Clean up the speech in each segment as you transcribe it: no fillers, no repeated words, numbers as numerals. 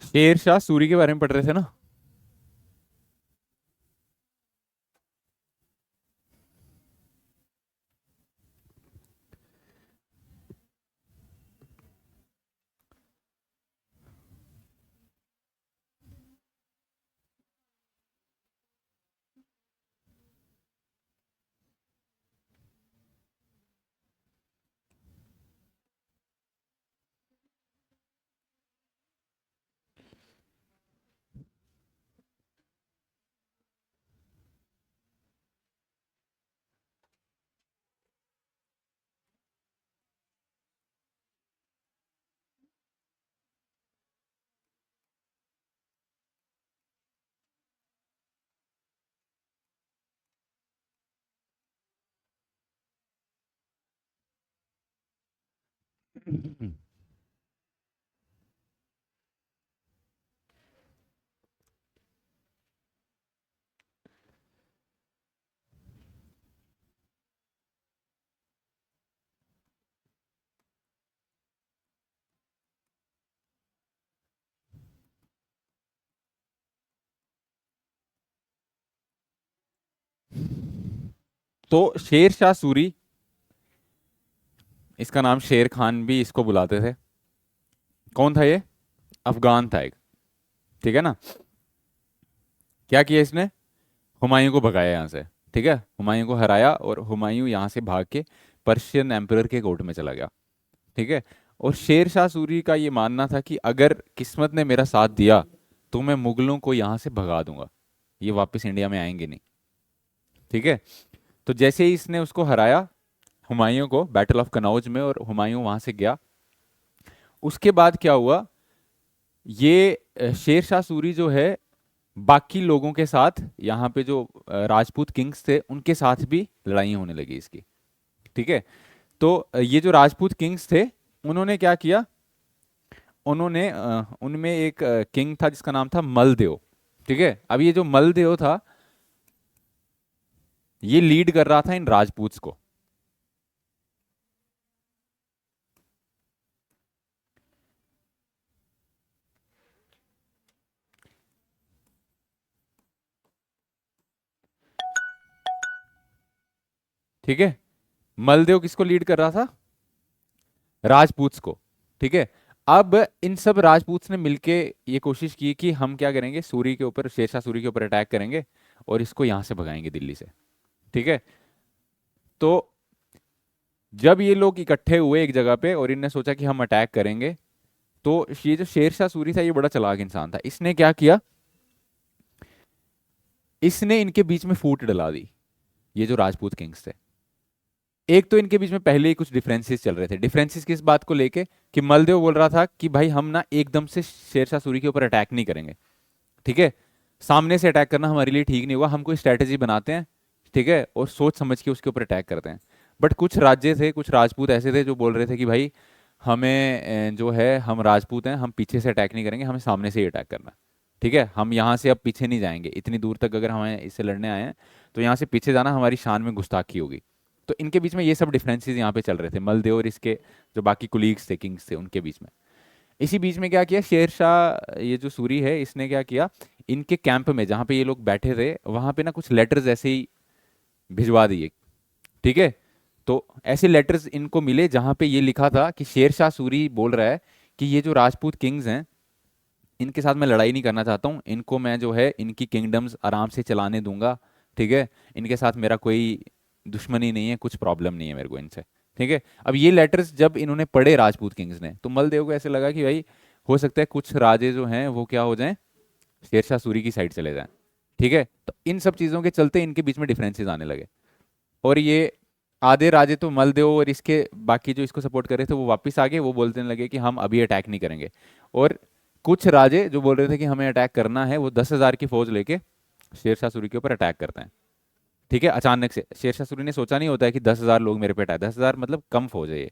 शेर शाह सूरी के बारे में पढ़ रहे थे ना। तो शेर शाह सूरी, इसका नाम शेर खान भी इसको बुलाते थे। कौन था ये? अफगान था एक। ठीक है ना। क्या किया इसने? हुमायूं को भगाया यहाँ से। ठीक है, हुमायूं को हराया और हुमायूं यहाँ से भाग के पर्शियन एम्परर के कोर्ट में चला गया। ठीक है। और शेर शाह सूरी का ये मानना था कि अगर किस्मत ने मेरा साथ दिया तो मैं मुगलों को यहाँ से भगा दूंगा, ये वापस इंडिया में आएंगे नहीं। ठीक है। तो जैसे ही इसने उसको हराया, हुमायूं को, बैटल ऑफ कनौज में, और हुमायूं वहां से गया, उसके बाद क्या हुआ? ये शेर शाह सूरी जो है, बाकी लोगों के साथ, यहाँ पे जो राजपूत किंग्स थे उनके साथ भी लड़ाई होने लगी इसकी। ठीक है। तो ये जो राजपूत किंग्स थे, उन्होंने क्या किया? उन्होंने उनमें एक किंग था जिसका नाम था मलदेव। ठीक है। अब ये जो मलदेव था, ये लीड कर रहा था इन राजपूत्स को। ठीक है। मलदेव किसको लीड कर रहा था? राजपूत्स को। ठीक है। अब इन सब राजपूत्स ने मिलके ये कोशिश की कि हम क्या करेंगे, सूरी के ऊपर, शेरशाह सूरी के ऊपर अटैक करेंगे और इसको यहां से भगाएंगे दिल्ली से। ठीक है। तो जब ये लोग इकट्ठे हुए एक जगह पे और इनने सोचा कि हम अटैक करेंगे, तो ये जो शेरशाह सूरी था, ये बड़ा चालाक इंसान था। इसने क्या किया? इसने इनके बीच में फूट डला दी, ये जो राजपूत किंग्स थे। एक तो इनके बीच में पहले ही कुछ डिफरेंसेस चल रहे थे। डिफरेंसेस किस बात को लेके? कि मलदेव बोल रहा था कि भाई हम ना एकदम से शेरशाह सूरी के ऊपर अटैक नहीं करेंगे। ठीक है। सामने से अटैक करना हमारे लिए ठीक नहीं हुआ, हम कोई स्ट्रेटेजी बनाते हैं। ठीक है, और सोच समझ के उसके ऊपर अटैक करते हैं। बट कुछ राज्य थे, कुछ राजपूत ऐसे थे जो बोल रहे थे कि भाई हमें जो है, हम राजपूत हैं, हम पीछे से अटैक नहीं करेंगे, हमें सामने से ही अटैक करना है। ठीक है, हम यहाँ से अब पीछे नहीं जाएंगे, इतनी दूर तक अगर हमें इससे लड़ने आए हैं तो यहाँ से पीछे जाना हमारी शान में गुस्ताखी होगी। तो इनके बीच में ये सब डिफरेंसेस यहाँ पे चल रहे थे, मलदेव और इसके जो बाकी कुलीग्स थे, किंग्स थे, उनके बीच में। इसी बीच में क्या किया शेर शाह, ये जो सूरी है, इसने क्या किया? इनके कैंप में जहाँ पे ये लोग बैठे थे, वहाँ पे ना कुछ लेटर्स ऐसे ही भिजवा दिए। ठीक है। तो ऐसे लेटर्स इनको मिले जहाँ पे ये लिखा था कि शेर शाह सूरी बोल रहा है कि ये जो राजपूत किंग्स हैं, इनके साथ मैं लड़ाई नहीं करना चाहता हूँ, इनको मैं जो है इनकी किंगडम्स आराम से चलाने दूंगा। ठीक है। इनके साथ मेरा कोई दुश्मनी नहीं है, कुछ प्रॉब्लम नहीं है मेरे को इनसे। ठीक है। अब ये लेटर्स जब इन्होंने पढ़े राजपूत किंग्स ने, तो मलदेव को ऐसे लगा कि भाई हो सकता है कुछ राजे जो हैं वो क्या हो जाएं, शेरशाह सूरी की साइड चले जाएं। ठीक है। तो इन सब चीज़ों के चलते इनके बीच में डिफरेंसेस आने लगे। और ये आधे राजे तो मलदेव और इसके बाकी जो इसको सपोर्ट कर रहे थे वो वापस आ गए, वो बोलने लगे कि हम अभी अटैक नहीं करेंगे। और कुछ राजे जो बोल रहे थे कि हमें अटैक करना है, वो 10,000 की फौज लेके शेरशाह सूरी के ऊपर अटैक करते हैं। ठीक है। अचानक से शेरशाह सूरी ने सोचा नहीं होता है कि 10,000 लोग मेरे पे अटैक, 10,000 मतलब कम फौज है ये,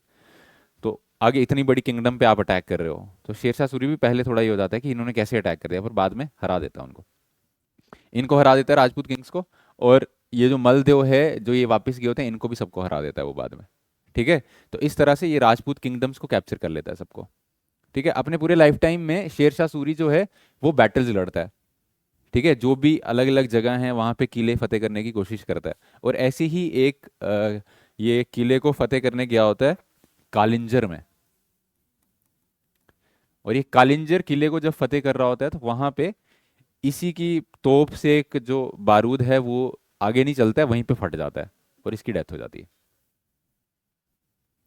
तो आगे इतनी बड़ी किंगडम पे आप अटैक कर रहे हो। तो शेरशाह सूरी भी पहले थोड़ा ये हो जाता है कि इन्होंने कैसे अटैक कर दिया, पर बाद में हरा देता है उनको, इनको हरा देता है राजपूत किंग्स को। और ये जो मलदेव है, जो ये वापस गए होते हैं, इनको भी सबको हरा देता है वो बाद में। ठीक है। तो इस तरह से ये राजपूत किंगडम्स को कैप्चर कर लेता है सबको। ठीक है, अपने पूरे लाइफ टाइम में शेर शाह सूरी जो है वो बैटल्स लड़ता है। ठीक है, जो भी अलग अलग जगह हैं वहां पे किले फतेह करने की कोशिश करता है। और ऐसे ही एक ये किले को फतेह करने गया होता है कालिंजर में। और ये कालिंजर किले को जब फतेह कर रहा होता है तो वहां पे इसी की तोप से एक जो बारूद है वो आगे नहीं चलता है, वहीं पे फट जाता है और इसकी डेथ हो जाती है।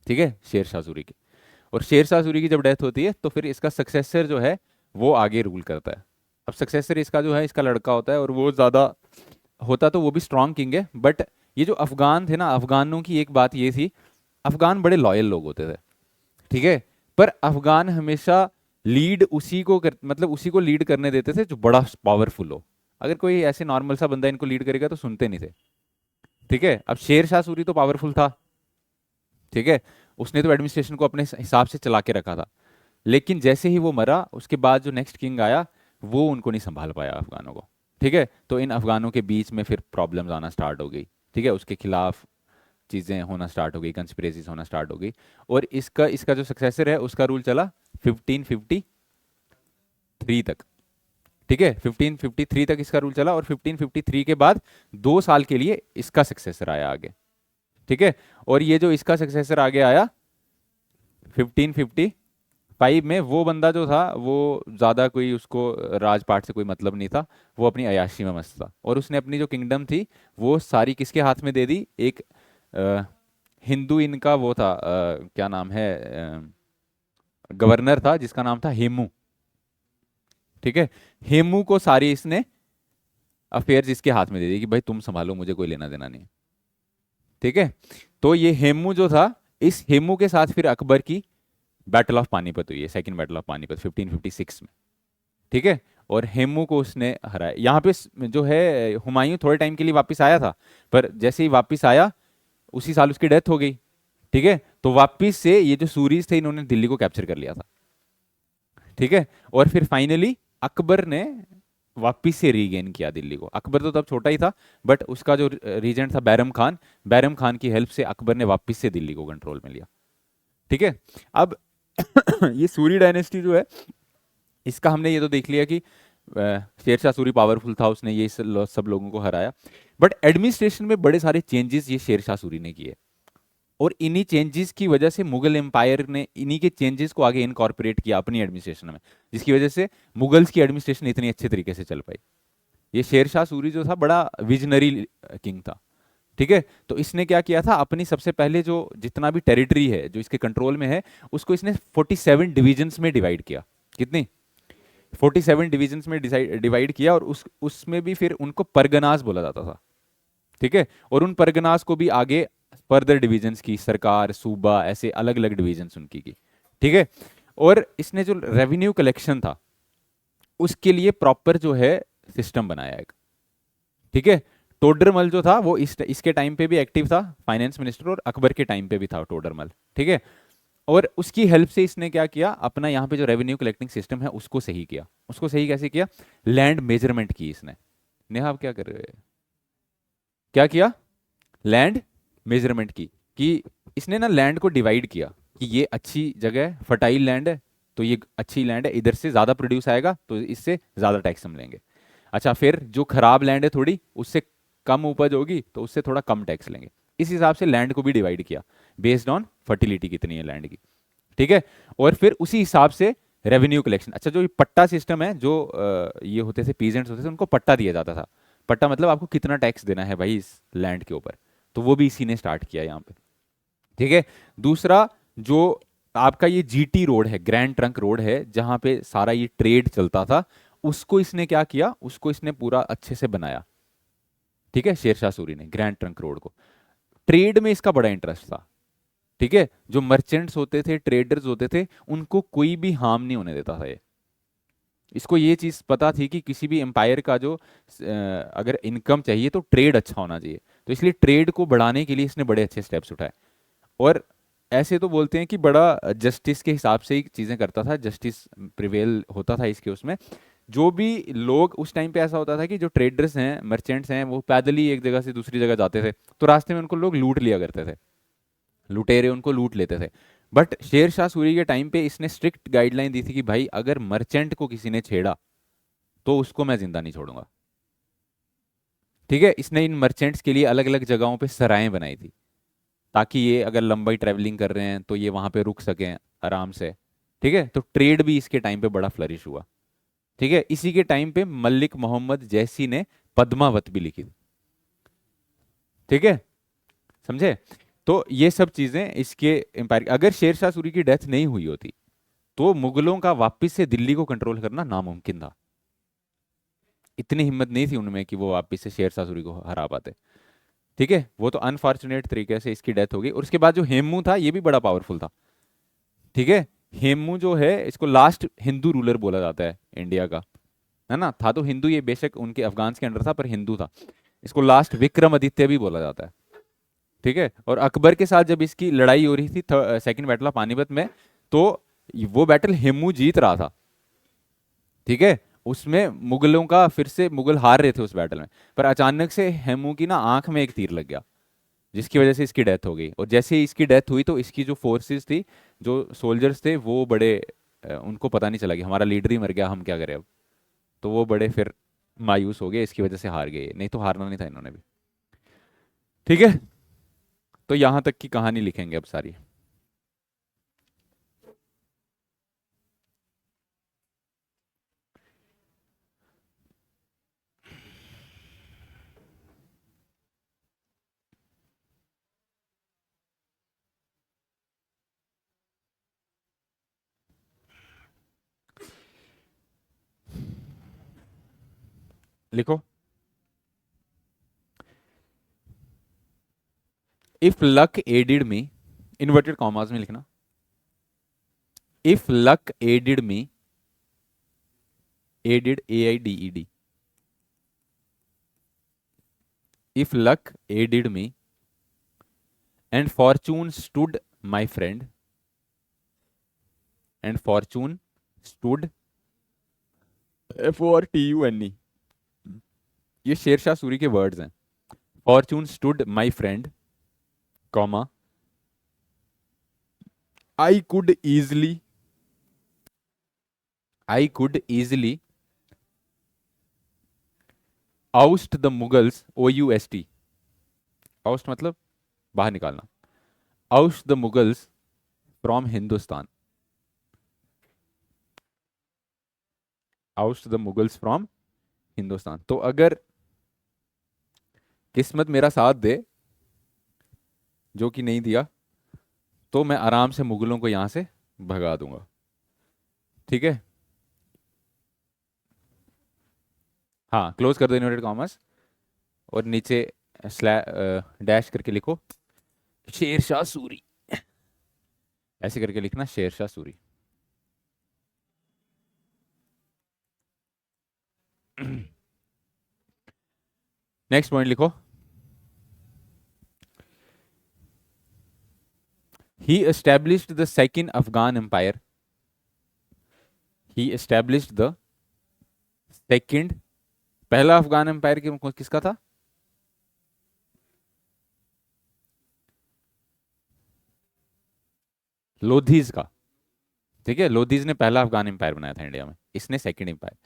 ठीक है, शेर शाह सूरी की। और शेर शाह सूरी की जब डेथ होती है तो फिर इसका सक्सेसर जो है वो आगे रूल करता है। अब सक्सेसर इसका जो है इसका लड़का होता है, और वो ज़्यादा होता तो वो भी स्ट्रांग किंग है, बट ये जो अफगान थे ना, अफगानों की एक बात ये थी, अफगान बड़े लॉयल लोग होते थे। ठीक है, पर अफगान हमेशा लीड उसी को मतलब उसी को लीड करने देते थे जो बड़ा पावरफुल हो। अगर कोई ऐसे नॉर्मल सा बंदा इनको लीड करेगा तो सुनते नहीं थे। ठीक है, अब शेर शाह सूरी तो पावरफुल था। ठीक है, उसने तो एडमिनिस्ट्रेशन को अपने हिसाब से चला के रखा था। लेकिन जैसे ही वो मरा उसके बाद जो नेक्स्ट किंग आया वो उनको नहीं संभाल पाया अफगानों को। ठीक है, तो इन अफगानों के बीच में फिर प्रॉब्लम्स आना स्टार्ट हो गई। ठीक है, उसके खिलाफ चीज़ें होना स्टार्ट हो गई, कंस्पिरेसीज होना स्टार्ट हो गई। और इसका इसका जो सक्सेसर है उसका रूल चला 1553 तक। ठीक है, 1553 तक इसका रूल चला, और 1553 के बाद 2 साल के लिए इसका सक्सेसर आया आगे। ठीक है, और ये जो इसका सक्सेसर आगे आया 1555 में, वो बंदा जो था वो ज़्यादा कोई उसको राजपाट से कोई मतलब नहीं था, वो अपनी अयाशी में मस्त था। और उसने अपनी जो किंगडम थी वो सारी किसके हाथ में दे दी, एक अ, हिंदू इनका वो था, क्या नाम है, गवर्नर था जिसका नाम था हेमू। ठीक है, हेमू को सारी इसने अफेयर्स इसके हाथ में दे दी कि भाई तुम संभालो, मुझे कोई लेना देना नहीं। ठीक है, तो ये हेमू जो था, इस हेमू के साथ फिर अकबर की बैटल ऑफ पानीपत हुई है, सेकंड बैटल ऑफ पानीपत 1556 में। ठीक है, और हेमू को उसने हराया। यहाँ पे जो है हुमायूं थोड़े टाइम के लिए वापस आया था, पर जैसे ही वापस आया उसी साल उसकी डेथ हो गई। ठीक है, तो वापस से ये जो सूरीज थे इन्होंने दिल्ली को कैप्चर कर लिया था। ठीक है, और फिर फाइनली अकबर ने वापिस से रीगेन किया दिल्ली को। अकबर तो तब छोटा ही था, बट उसका जो रीजेंट था बैरम खान, बैरम खान की हेल्प से अकबर ने वापिस से दिल्ली को कंट्रोल में लिया। ठीक है, अब ये सूरी डायनेस्टी जो है इसका हमने ये तो देख लिया कि शेर शाह सूरी पावरफुल था, उसने ये सब लोगों को हराया। बट एडमिनिस्ट्रेशन में बड़े सारे चेंजेस ये शेर शाह सूरी ने किए, और इन्हीं चेंजेस की वजह से मुगल एम्पायर ने इन्हीं के चेंजेस को आगे इनकॉर्पोरेट किया अपनी एडमिनिस्ट्रेशन में, जिसकी वजह से मुगल्स की एडमिनिस्ट्रेशन इतनी अच्छे तरीके से चल पाई। ये शेर शाह सूरी जो था बड़ा विजनरी किंग था। ठीक है, तो इसने क्या किया था, अपनी सबसे पहले जो जितना भी टेरिटरी है जो इसके कंट्रोल में है उसको इसने 47 डिविजन्स में डिवाइड किया। कितनी? 47 डिविजन्स में डिवाइड किया, और उसमें भी फिर उनको परगनास बोला जाता था। ठीक है, और उन परगनास को भी आगे फर्दर डिविजन्स की, सरकार, सूबा, ऐसे अलग अलग डिविजन्स उनकी की। ठीक है, और इसने जो रेवेन्यू कलेक्शन था उसके लिए प्रॉपर जो है सिस्टम बनाया एक। ठीक है, टोडरमल जो था वो इसके टाइम पे भी एक्टिव था फाइनेंस मिनिस्टर, और अकबर के टाइम पे भी था टोडरमल। ठीक है, और उसकी हेल्प से इसने क्या किया, अपना यहाँ पे जो रेवेन्यू कलेक्टिंग सिस्टम है उसको सही किया। उसको सही कैसे किया? लैंड मेजरमेंट की इसने। नेहा आप क्या कर रहे हो? क्या किया? लैंड मेजरमेंट की, कि इसने ना लैंड को डिवाइड किया कि ये अच्छी जगह है, फर्टाइल लैंड है, तो ये अच्छी लैंड है, इधर से ज़्यादा प्रोड्यूस आएगा तो इससे ज़्यादा टैक्स हम लेंगे। अच्छा, फिर जो खराब लैंड है थोड़ी, उससे कम उपज होगी तो उससे थोड़ा कम टैक्स लेंगे। इस हिसाब से लैंड को भी डिवाइड किया बेस्ड ऑन फर्टिलिटी कितनी है लैंड की। ठीक है, और फिर उसी हिसाब से रेवेन्यू कलेक्शन। अच्छा, जो ये पट्टा सिस्टम है, जो ये होते थे पीजेंट्स होते थे, उनको पट्टा दिया जाता था। पट्टा मतलब आपको कितना टैक्स देना है भाई इस लैंड के ऊपर, तो वो भी इसी ने स्टार्ट किया यहाँ पे। ठीक है, दूसरा जो आपका ये जीटी रोड है, ग्रैंड ट्रंक रोड है, जहां पे सारा ये ट्रेड चलता था, उसको इसने क्या किया, उसको इसने पूरा अच्छे से बनाया। ठीक है, शेरशाह सूरी ने ग्रैंड ट्रंक रोड को, ट्रेड में इसका बड़ा इंटरेस्ट था। ठीक है, जो मर्चेंट्स होते थे, ट्रेडर्स होते थे, उनको कोई भी हार्म नहीं होने देता था ये। इसको ये चीज पता थी कि किसी भी एम्पायर का जो अगर इनकम चाहिए तो ट्रेड अच्छा होना चाहिए, तो इसलिए ट्रेड को बढ़ाने के लिए इसने बड़े अच्छे स्टेप्स उठाए। और ऐसे तो बोलते हैं कि बड़ा जस्टिस के हिसाब से ही चीज़ें करता था, जस्टिस प्रिवेल होता था इसके उसमें। जो भी लोग उस टाइम पे ऐसा होता था कि जो ट्रेडर्स हैं, मर्चेंट्स हैं, वो पैदल ही एक जगह से दूसरी जगह जाते थे, तो रास्ते में उनको लोग लूट लिया करते थे, लुटेरे उनको लूट लेते थे। बट शेर शाह सूरी के टाइम पे इसने स्ट्रिक्ट गाइडलाइन दी थी कि भाई अगर मर्चेंट को किसी ने छेड़ा तो उसको मैं जिंदा नहीं छोड़ूंगा। ठीक है, इसने इन मर्चेंट्स के लिए अलग अलग जगहों पे सराएं बनाई थी, ताकि ये अगर लंबाई ट्रैवलिंग कर रहे हैं तो ये वहां पे रुक सकें आराम से। ठीक है, तो ट्रेड भी इसके टाइम पे बड़ा फ्लरिश हुआ। ठीक है, इसी के टाइम पे मलिक मोहम्मद जैसी ने पद्मावत भी लिखी थी। ठीक है, समझे? तो ये सब चीजें इसके एम्पायर, अगर शेर शाह सूरी की डेथ नहीं हुई होती तो मुगलों का वापस से दिल्ली को कंट्रोल करना नामुमकिन था। इतनी हिम्मत नहीं थी उनमें कि वो वापस से शेर शाह सूरी को हरा पाते। ठीक है, वो तो अनफॉर्चुनेट तरीके से इसकी डेथ हो गई। और उसके बाद जो हेमू था ये भी बड़ा पावरफुल था। ठीक है, हेमू जो है इसको लास्ट हिंदू रूलर बोला जाता है इंडिया का, है ना? था तो हिंदू ये, बेशक उनके अफगान के अंडर था पर हिंदू था। इसको लास्ट विक्रमादित्य भी बोला जाता है। ठीक है, और अकबर के साथ जब इसकी लड़ाई हो रही थी सेकंड बैटल ऑफ पानीपत में, तो वो बैटल हेमू जीत रहा था। ठीक है, उसमें मुगलों का फिर से, मुगल हार रहे थे उस बैटल में, पर अचानक से हेमू की ना आंख में एक तीर लग गया, जिसकी वजह से इसकी डेथ हो गई। और जैसे ही इसकी डेथ हुई तो इसकी जो फोर्सेस थी, जो सोल्जर्स थे, वो बड़े उनको पता नहीं चला कि हमारा लीडर ही मर गया, हम क्या करें अब। तो वो बड़े फिर मायूस हो गए, इसकी वजह से हार गए, नहीं तो हारना नहीं था इन्होंने भी। ठीक है, तो यहां तक की कहानी लिखेंगे अब सारी। लिखो, if luck added me, inverted commas में लिखना, if luck added me, added AIDED, if luck aided me and fortune stood my friend, and fortune stood, FORTUNE, ये शेरशाह सूरी के वर्ड्स हैं। Fortune stood my friend, comma, I could easily, I could easily oust the Mughals, OUST, oust मतलब बाहर निकालना, oust the Mughals from Hindustan, oust the Mughals from Hindustan. तो अगर किस्मत मेरा साथ दे, जो कि नहीं दिया, तो मैं आराम से मुगलों को यहां से भगा दूंगा। ठीक है, हाँ, क्लोज कर दो इन्वर्टेड कॉमर्स, और नीचे डैश करके लिखो शेरशाह सूरी, ऐसे करके लिखना शेरशाह सूरी। नेक्स्ट पॉइंट लिखो, he established the second Afghan empire, he established the second, पहला अफगान एम्पायर किसका था? लोधीज का। ठीक है, लोधीज ने पहला अफगान एम्पायर बनाया था इंडिया में, इसने second empire.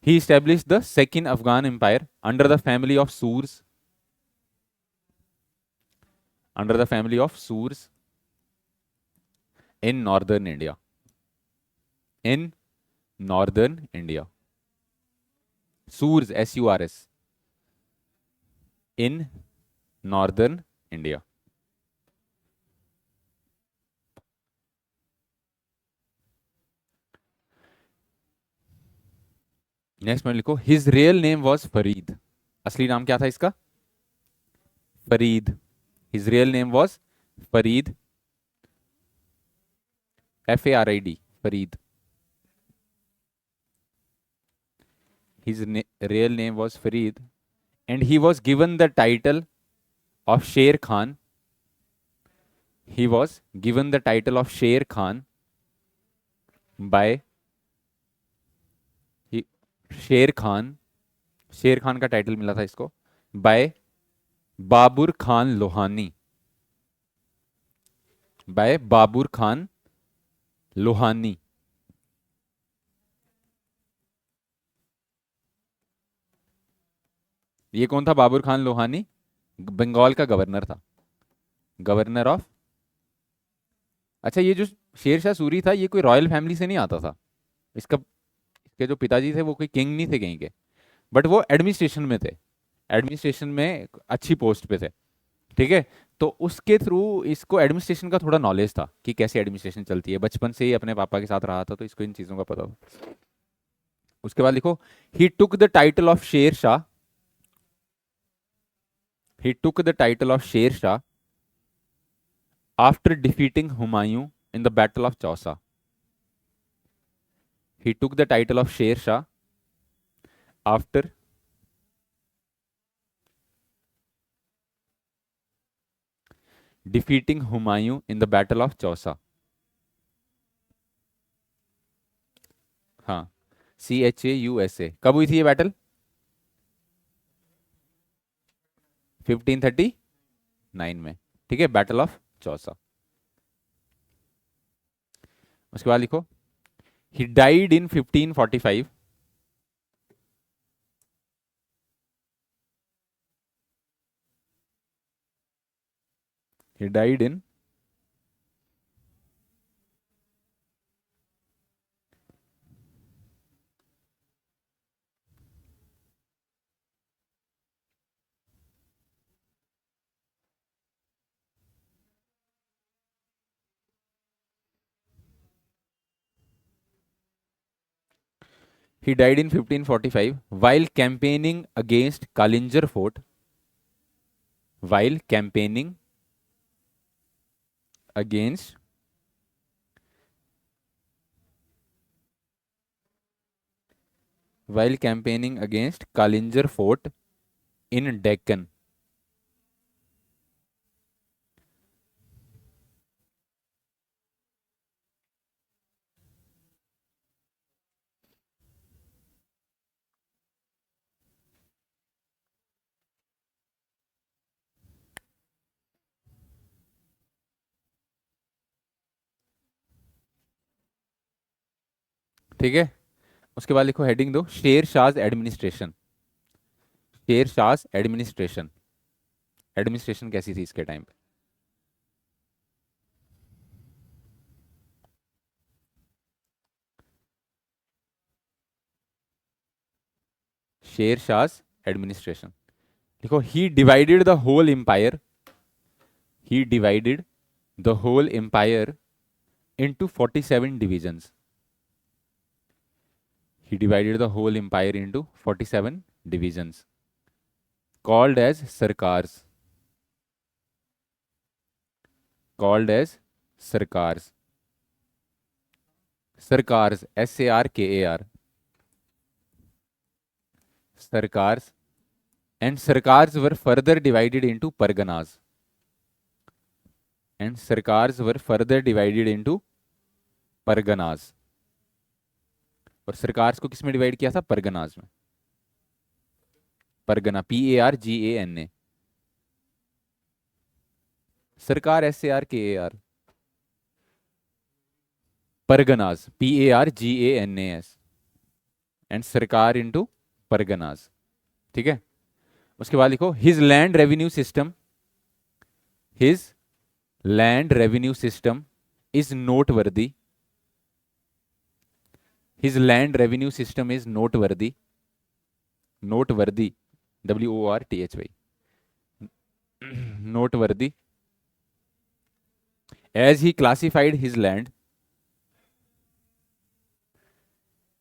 He established the second Afghan empire under the family of Surs, under the family of Surs in northern India, in northern India, Surs SURS, in northern India. Next में लिखो, his real name was Farid, असली नाम क्या था इसका? Farid. His real name was Farid, FARID, Farid. His real name was Farid, and he was given the title of Sher Khan. He was given the title of Sher Khan by he, शेर खान, शेर खान का title मिला था इसको बाय बाबुर खान लोहानी, बाय बाबुर खान लोहानी। ये कौन था? बाबर खान लोहानी बंगाल का गवर्नर था, गवर्नर ऑफ। अच्छा, ये जो शेर शाह सूरी था ये कोई रॉयल फैमिली से नहीं आता था। इसका इसके जो पिताजी थे वो कोई किंग नहीं थे कहीं के, बट वो एडमिनिस्ट्रेशन में थे, एडमिनिस्ट्रेशन में अच्छी पोस्ट पे थे। ठीक है। तो उसके थ्रू इसको एडमिनिस्ट्रेशन का थोड़ा नॉलेज था कि कैसे एडमिनिस्ट्रेशन चलती है, बचपन से ही अपने पापा के साथ रहा था तो इसको इन चीज़ों का पता था। उसके बाद लिखो, he took the title of Sher Shah, he took the title of Sher Shah after defeating Humayun in the battle of Chausa. He took the title of Sher Shah after defeating Humayun in the battle of Chausa. हाँ, CHAUSA। कब हुई थी ये बैटल? 1539 में। ठीक है, बैटल ऑफ चौसा। उसके बाद लिखो, he died in 1545। He died in he died in 1545 while campaigning against Kalinjar Fort, while campaigning against while campaigning against Kalinjar Fort in Deccan। ठीक है। उसके बाद लिखो, हेडिंग दो, शेर शाह एडमिनिस्ट्रेशन। शेर शाह एडमिनिस्ट्रेशन, एडमिनिस्ट्रेशन कैसी थी इसके टाइम पे? शेर शाह एडमिनिस्ट्रेशन। देखो, he divided the whole empire, he divided the whole empire into 47 divisions। He divided the whole empire into 47 divisions called as sarkars, called as sarkars, sarkars, SARKAR, sarkars, and sarkars were further divided into parganas, and sarkars were further divided into parganas। और सरकार को किस में divide किया था? परगनाज में। Pargana, PARGANA। सरकार SARKAR, Parganas PARGANAS, and सरकार इनटू परगनाज। ठीक है। उसके बाद लिखो, his land revenue system, his land revenue system is noteworthy, his land revenue system is noteworthy, noteworthy, WORTHY, noteworthy, as he classified his land,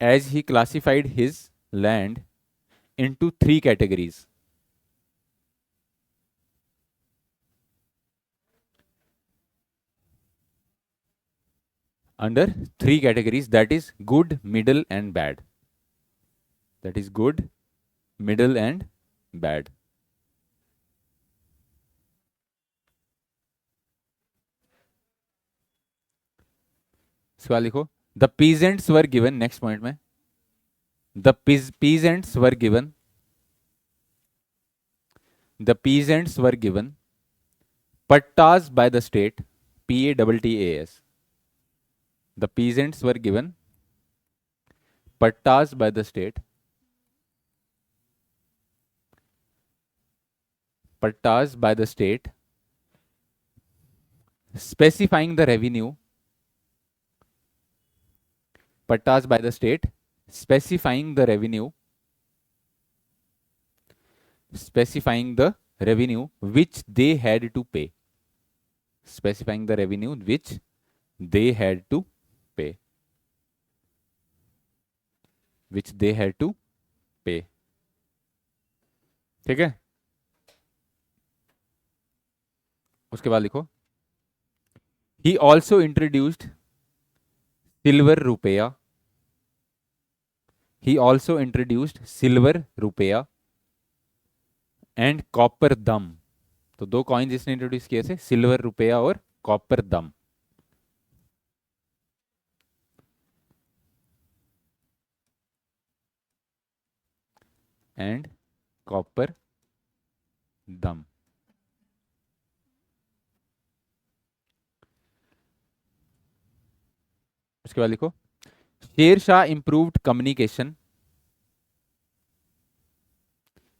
as he classified his land into three categories, under three categories, that is good, middle and bad, that is good, middle and bad। सवाल लिखो, the peasants were given, next point में, the peasants were given, the peasants were given pattas by the state, PATTAS, the peasants were given pattas by the state, pattas by the state specifying the revenue, pattas by the state specifying the revenue, specifying the revenue which they had to pay, specifying the revenue which they had to pay, which they had to pay. ठीक है, उसके बाद लिखो he also introduced silver रुपया, he also introduced silver रुपया and copper दम. तो दो कॉइन जिसने इंट्रोड्यूस किए थे, सिल्वर रुपया और कॉपर दम. एंड कॉपर दम. उसके बाद लिखो Sher Shah improved communication,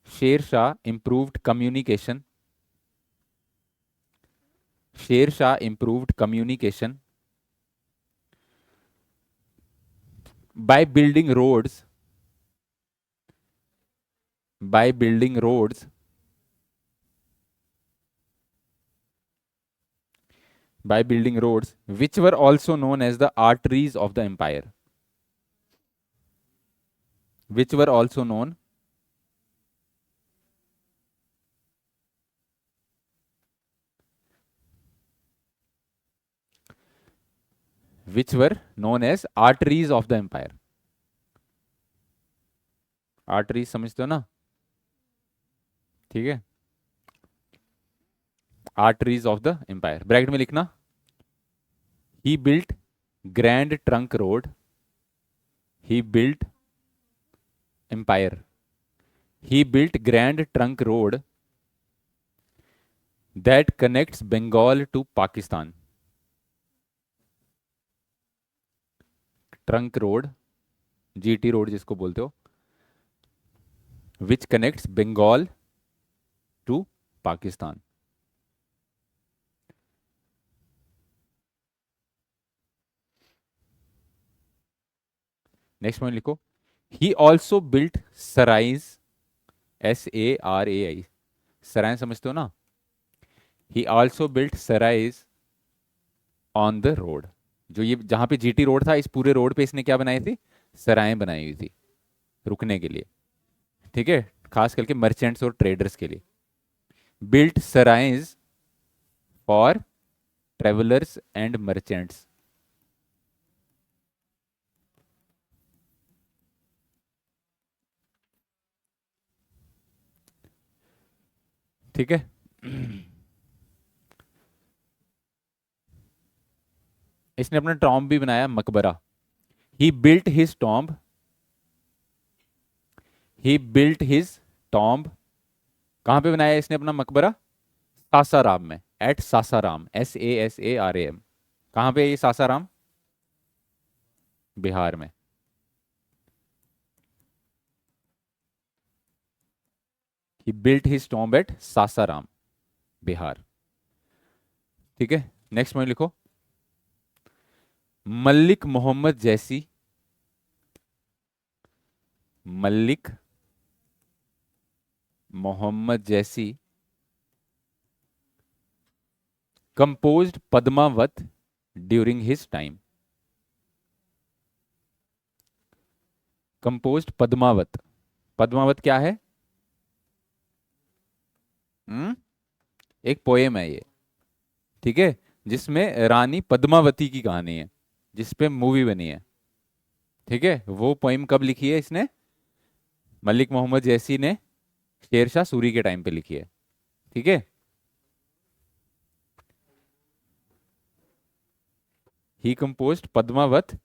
Sher Shah improved communication, Sher Shah improved communication by building roads, by building roads, by building roads which were also known as the arteries of the empire, which were also known which were known as arteries of the empire. Arteries समझते हो ना, ठीक है, arteries of the empire. Bracket में लिखना he built Grand Trunk Road, he built empire, he built Grand Trunk Road that connects Bengal to Pakistan. Trunk Road, GT Road जिसको बोलते हो, which connects Bengal to Pakistan. Next point लिखो he also built sarais, SARAI, सराय समझते हो ना, he also built sarais on the road. जो ये जहां पे जीटी रोड था, इस पूरे रोड पे इसने क्या बनाई थी, सराएं बनाई हुई थी रुकने के लिए, ठीक है, खास करके मर्चेंट्स और ट्रेडर्स के लिए. Built sarais for travellers and merchants. ठीक है. इसने अपना टॉम्ब भी बनाया, मकबरा. He built his tomb, he built his tomb. कहां पे बनाया इसने अपना मकबरा, सासाराम में, एट सासाराम, SASARAM. कहां पे ये सासाराम, बिहार में. He built his tomb at Sasaram, Bihar. ठीक है, नेक्स्ट पॉइंट लिखो मलिक मोहम्मद जैसी, Malik Muhammad Jayasi composed Padmavat during his time. Composed Padmavat, Padmavat क्या है, एक पोएम है ये, ठीक है, जिसमें रानी पद्मावती की कहानी है, जिसपे मूवी बनी है. ठीक है, वो पोएम कब लिखी है इसने, मलिक मोहम्मद जैसी ने शेरशाह सूरी के टाइम पे लिखी है. ठीक है, ही कंपोज्ड पद्मावत,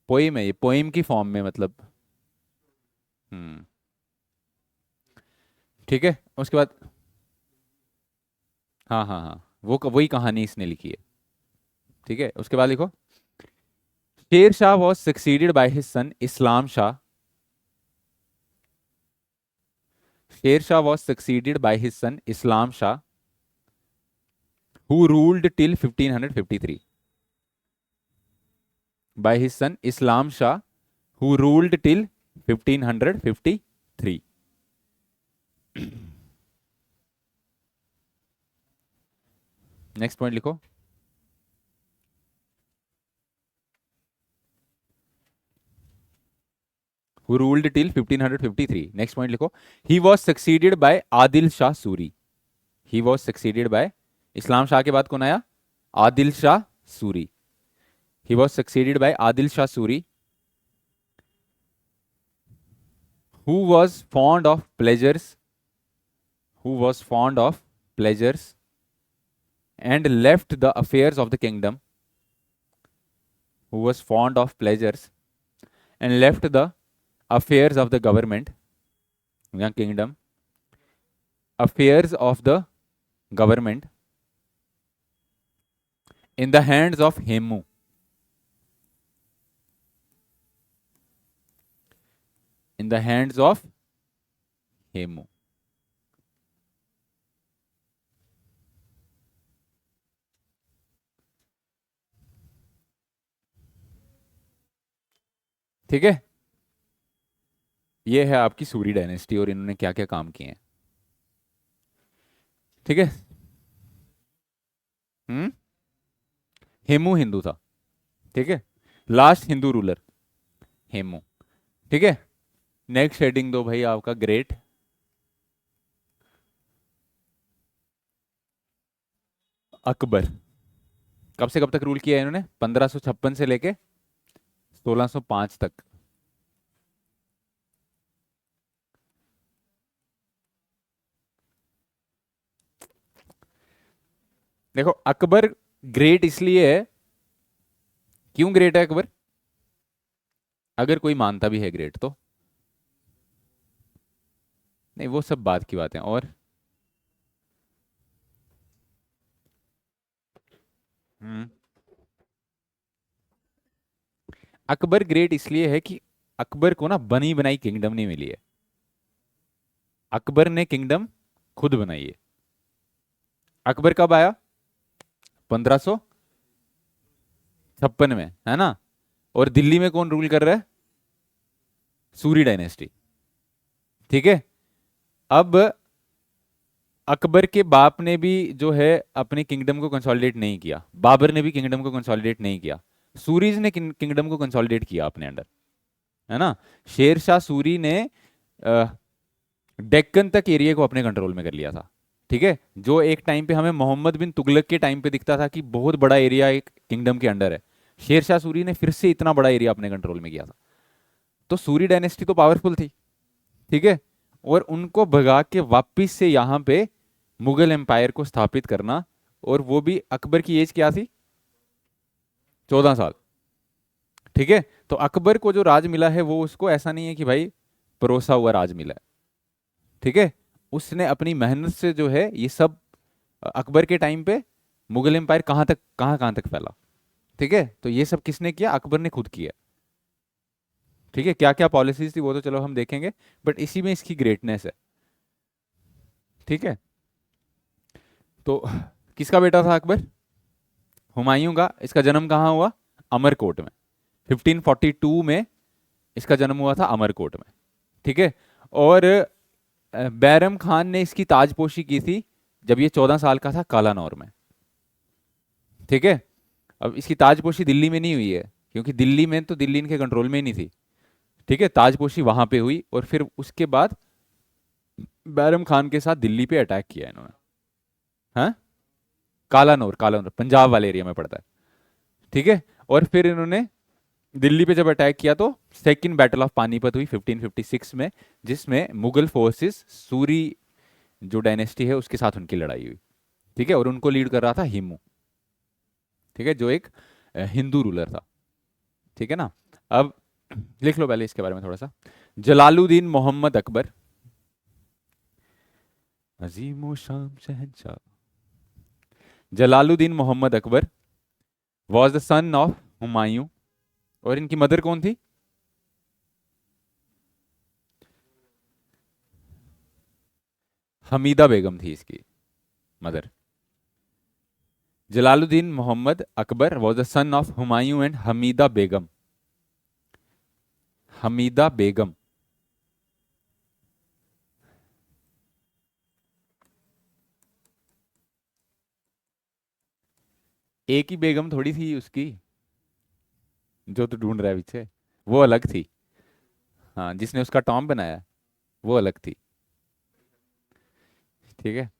पोएम है ये, पोएम की फॉर्म में मतलब. हम्म, ठीक है, उसके बाद हाँ हाँ हाँ, वो वही कहानी इसने लिखी है. ठीक है, उसके बाद लिखो, Sher Shah was succeeded by his son Islam Shah. Sher Shah was succeeded by his son Islam Shah who ruled till 1553 by his son Islam Shah who ruled till 1553। Next point लिखो, who ruled till 1553। Next point लिखो, he was succeeded by Adil Shah Suri. he was succeeded by, इस्लाम शाह के बाद कौन आया? Adil Shah Suri. he was succeeded by Adil Shah Suri who was fond of pleasures, who was fond of pleasures and left the affairs of the kingdom, who was fond of pleasures and left the affairs of the government या kingdom, affairs of the government in the hands of Hemu, in the hands of Hemu। ठीक है, ये है आपकी Suri dynasty और इन्होंने क्या क्या काम किए हैं। ठीक है, हेमू हिंदू था। ठीक है, लास्ट हिंदू रूलर हेमू। ठीक है, नेक्स्ट हेडिंग दो भाई आपका ग्रेट। अकबर कब से कब तक रूल किया है इन्होंने? 1556 से लेके 1605 तक। देखो अकबर ग्रेट इसलिए है, क्यों ग्रेट है अकबर? अगर कोई मानता भी है ग्रेट तो नहीं, वो सब बात की बात है। और हम्म अकबर ग्रेट इसलिए है कि अकबर को ना बनी बनाई किंगडम नहीं मिली है, अकबर ने किंगडम खुद बनाई है। अकबर कब आया? 1556 में, है ना? और दिल्ली में कौन रूल कर रहा है? सूरी डायनेस्टी। ठीक है, अब अकबर के बाप ने भी जो है अपने किंगडम को कंसोलिडेट नहीं किया, बाबर ने भी किंगडम को कंसोलिडेट नहीं किया, सूरीज ने किंगडम को कंसोलिडेट किया अपने अंडर, है ना? शेर शाह सूरी ने डेक्कन तक एरिया को अपने कंट्रोल में कर लिया था। ठीक है, जो एक टाइम पे हमें मोहम्मद बिन तुगलक के टाइम पे दिखता था कि बहुत बड़ा एरिया एक किंगडम के अंडर है, शेर शाह सूरी ने फिर से इतना बड़ा एरिया अपने कंट्रोल में किया था। तो सूरी डायनेस्टी तो पावरफुल थी। ठीक है, और उनको भगा के वापिस से यहाँ पे मुगल एम्पायर को स्थापित करना, और वो भी अकबर की एज क्या थी? 14 साल। ठीक है, तो अकबर को जो राज मिला है वो उसको ऐसा नहीं है कि भाई परोसा हुआ राज मिला है। ठीक है, उसने अपनी मेहनत से जो है ये सब, अकबर के टाइम पे मुगल एम्पायर कहाँ तक फैला। ठीक है, तो ये सब किसने किया? अकबर ने खुद किया। ठीक है, क्या क्या पॉलिसीज थी वो तो चलो हम देखेंगे, बट इसी में इसकी ग्रेटनेस है। ठीक है, तो किसका बेटा था अकबर? हुमायूं का। इसका जन्म कहाँ हुआ? अमरकोट में। 1542 में इसका जन्म हुआ था अमरकोट में। ठीक है, और बैरम खान ने इसकी ताजपोशी की थी जब ये 14 साल का था, कालानौर में। ठीक है, अब इसकी ताजपोशी दिल्ली में नहीं हुई है, क्योंकि दिल्ली में तो दिल्ली इनके कंट्रोल में ही नहीं थी। ठीक है, ताजपोशी वहां पे हुई, और फिर उसके बाद बैरम खान के साथ दिल्ली पे अटैक किया इन्होंने। हाँ, कालानौर, कालानौर पंजाब वाले एरिया में पड़ता है। ठीक है, और फिर इन्होंने दिल्ली पे जब अटैक किया तो सेकंड बैटल ऑफ पानीपत हुई 1556 में, जिसमें मुगल फोर्सेस सूरी जो डायनेस्टी है उसके साथ उनकी लड़ाई हुई। ठीक है, और उनको लीड कर रहा था हिमू। ठीक है, जो एक हिंदू रूलर था। ठीक है ना? अब लिख लो पहले इसके बारे में थोड़ा सा। जलालुद्दीन मोहम्मद अकबर, अजीम शाम शहंशाह, Jalaluddin Mohammad Akbar was the son of Humayun. और इनकी मदर कौन थी? हमीदा बेगम थी इसकी mother. Jalaluddin Mohammad Akbar was the son of Humayun and Hamida Begum. Hamida Begum. एक ही बेगम थोड़ी थी उसकी, जो तू ढूंढ रहा है पीछे, वो अलग थी। हाँ, जिसने उसका टॉम बनाया वो अलग थी। ठीक है।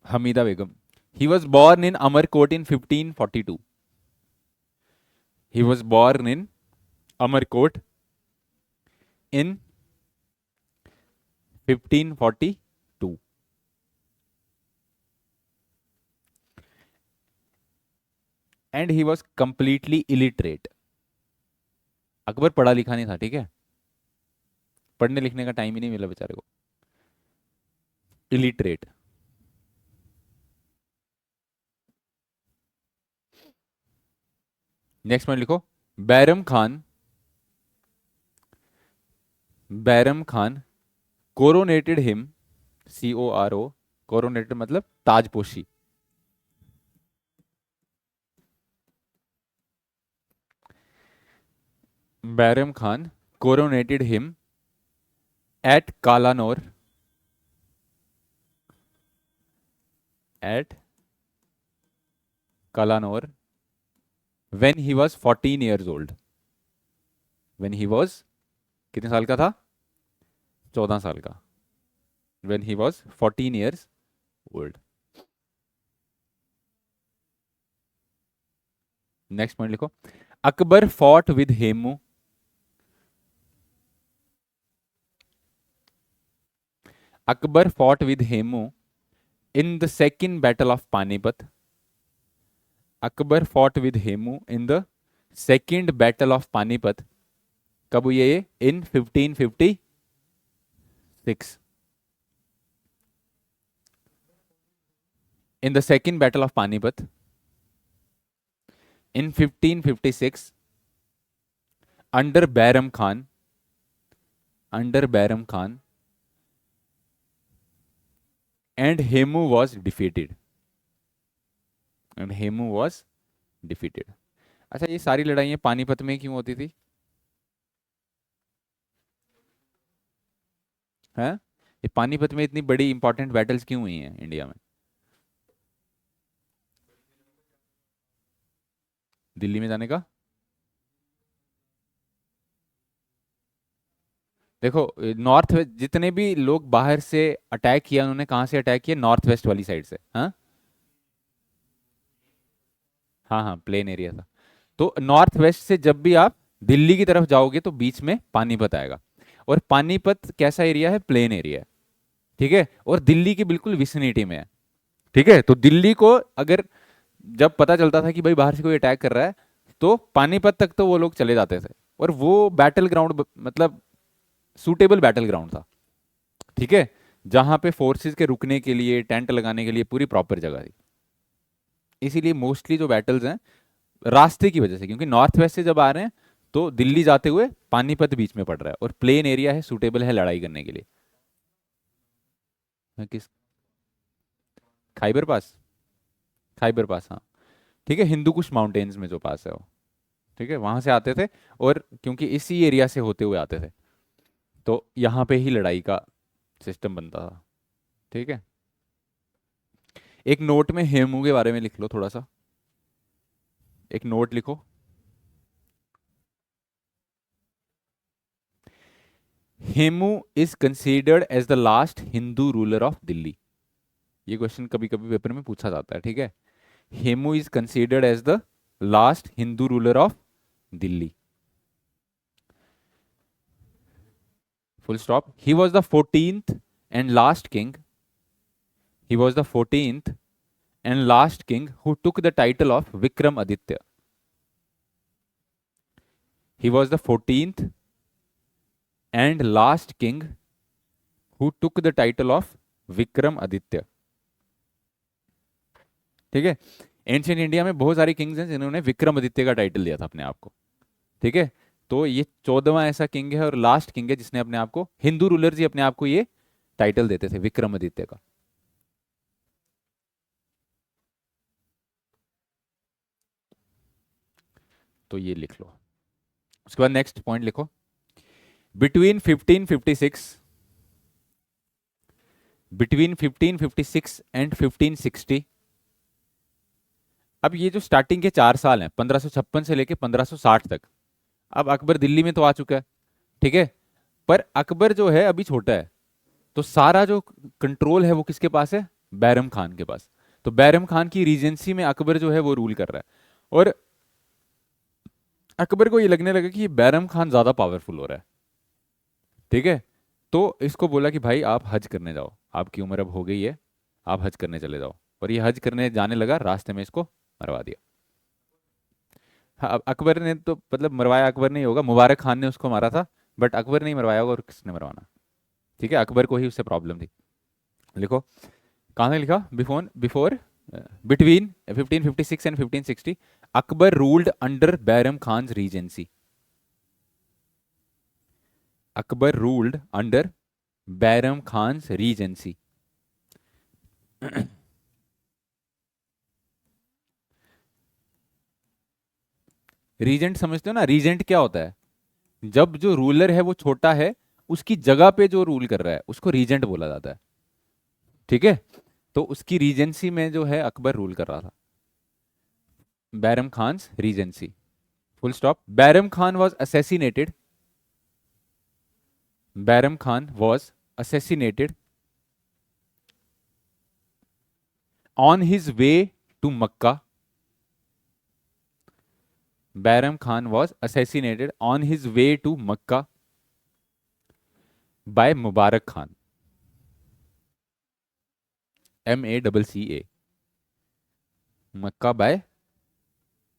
Hamida Begum. He was born in Amarkot in 1542। He was born in Amarkot in 1542। And he was completely illiterate. Akbar पढ़ा लिखा नहीं था, ठीक है, पढ़ने लिखने का टाइम ही नहीं मिला बेचारे को। इलिटरेट। नेक्स्ट पॉइंट लिखो। Bairam Khan. Bairam Khan coronated him, CORO, coronated मतलब ताजपोशी। Bairam Khan coronated him at Kalanaur, at Kalanaur when he was 14 years old. When he was, कितने साल का था? 14 साल का। When he was 14 years old. Next point लिखो। Akbar fought with Hemu. Akbar fought with Hemu in the second battle of Panipat. Akbar fought with Hemu in the second battle of Panipat. कब हुई है ये? इन 1556। इन the second battle of Panipat in 1556 under Bairam Khan. Under Bairam Khan and Hemu was defeated. And Hemu was defeated. अच्छा, ये सारी लड़ाइयाँ पानीपत में क्यों होती थी? हैं? ये पानीपत में इतनी बड़ी इंपॉर्टेंट बैटल्स क्यों हुई हैं इंडिया में? दिल्ली में जाने का? देखो, नॉर्थ वेस्ट जितने भी लोग बाहर से अटैक किया, उन्होंने कहाँ से अटैक किया? नॉर्थ वेस्ट वाली साइड से। हाँ हाँ हाँ, प्लेन एरिया था। तो नॉर्थ वेस्ट से जब भी आप दिल्ली की तरफ जाओगे तो बीच में पानीपत आएगा। और पानीपत कैसा एरिया है? प्लेन एरिया है। ठीक है, और दिल्ली की बिल्कुल विसिनिटी में है। ठीक है, तो दिल्ली को अगर जब पता चलता था कि भाई बाहर से कोई अटैक कर रहा है, तो पानीपत तक तो वो लोग चले जाते थे। और वो बैटल ग्राउंड मतलब सूटेबल बैटल ग्राउंड था। ठीक है, जहां पे फोर्सेस के रुकने के लिए, टेंट लगाने के लिए पूरी प्रॉपर जगह थी। इसीलिए मोस्टली जो बैटल्स हैं रास्ते की वजह से, क्योंकि नॉर्थ वेस्ट से जब आ रहे हैं तो दिल्ली जाते हुए पानीपत बीच में पड़ रहा है और प्लेन एरिया है, सूटेबल है लड़ाई करने के लिए। किस? खाइबर पास। खाइबर पास, हाँ। ठीक है, हिंदू कुश माउंटेन्स में जो पास है वो। ठीक है, वहां से आते थे। और क्योंकि इसी एरिया से होते हुए आते थे, तो यहाँ पे ही लड़ाई का सिस्टम बनता था। ठीक है। एक नोट में हेमू के बारे में लिख लो थोड़ा सा। एक नोट लिखो। Hemu is considered as the last Hindu ruler of Delhi. ये क्वेश्चन कभी कभी पेपर में पूछा जाता है। ठीक है, Hemu is considered as the last Hindu ruler of Delhi. Full stop. He was the 14th and last king. He was the 14th and last king who took the title of Vikramaditya. He was the 14th and last king who took the title of Vikram Aditya. ठीक है। Ancient India में बहुत सारे Kings हैं जिन्होंने विक्रमादित्य का title दिया था अपने आप को। ठीक है, तो ये 14वां ऐसा किंग है और लास्ट किंग है जिसने अपने आप को, हिंदू रूलर जी अपने आप को ये टाइटल देते थे विक्रमादित्य का। तो ये लिख लो। उसके बाद नेक्स्ट पॉइंट लिखो, बिटवीन 1556, बिटवीन 1556 एंड 1560। अब ये जो स्टार्टिंग के 4 साल हैं 1556 से लेके 1560 तक, अब अकबर दिल्ली में तो आ चुका है, ठीक है, पर अकबर जो है अभी छोटा है, तो सारा जो कंट्रोल है वो किसके पास है, बैरम खान के पास। तो बैरम खान की रीजेंसी में अकबर जो है वो रूल कर रहा है, और अकबर को ये लगने लगा कि ये बैरम खान ज्यादा पावरफुल हो रहा है। ठीक है, तो इसको बोला कि भाई आप हज करने जाओ, आपकी उम्र अब हो गई है, आप हज करने चले जाओ। और ये हज करने जाने लगा, रास्ते में इसको मरवा दिया। हाँ, अब अकबर ने तो मतलब मरवाया, अकबर ने ही होगा, मुबारक खान ने उसको मारा था, बट अकबर ने ही मरवाया होगा, और किसने मरवाना। ठीक है, अकबर को ही उससे प्रॉब्लम थी। लिखो, कहाँ से लिखा, before before between 1556 and 1560 Akbar ruled under Bairam Khan regency. Akbar ruled under Bairam Khan regency. Regent समझते हो ना, रीजेंट क्या होता है, जब जो रूलर है वो छोटा है, उसकी जगह पे जो रूल कर रहा है उसको रीजेंट बोला जाता है। ठीक है, तो उसकी रीजेंसी में जो है अकबर रूल कर रहा था, Bairam Khan Regency, full stop. Bairam Khan was assassinated, Bairam Khan was assassinated on his way to Makkah. Bayram Khan was assassinated on his way to Makkah by Mubarak Khan. MACCA. Mecca by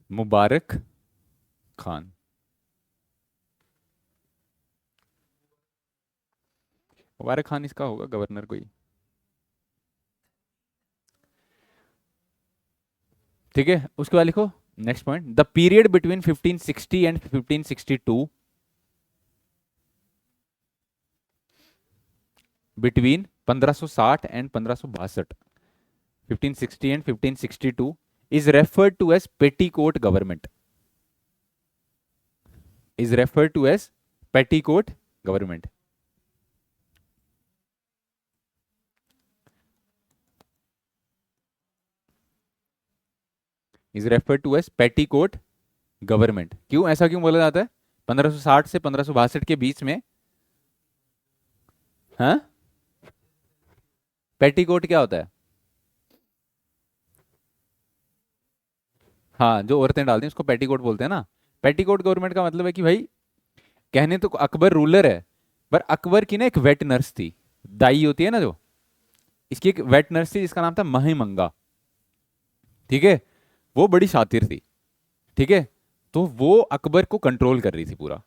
Mubarak Khan. Mubarak Khan इसका होगा गवर्नर कोई। ठीक है, उसके बाद लिखो next point, the period between 1560 and 1562, between 1560 and 1562, 1560 and 1562 is referred to as petticoat government, is referred to as petticoat government, is referred to as petticoat government. क्यों, ऐसा क्यों बोला जाता है, 1560 से 1562 के बीच में, हाँ, पेटीकोट क्या होता है, हाँ जो औरतें डालती हैं उसको पेटीकोट बोलते हैं ना। पेटीकोट गवर्नमेंट का मतलब है कि भाई, कहने तो अकबर रूलर है, पर अकबर की ना एक वेट नर्स थी, दाई होती है ना जो, इसकी एक वेट नर्स थी जिसका नाम था महिमंगा। ठीक है, वो बड़ी शातिर थी। ठीक है, तो वो अकबर को कंट्रोल कर रही थी पूरा।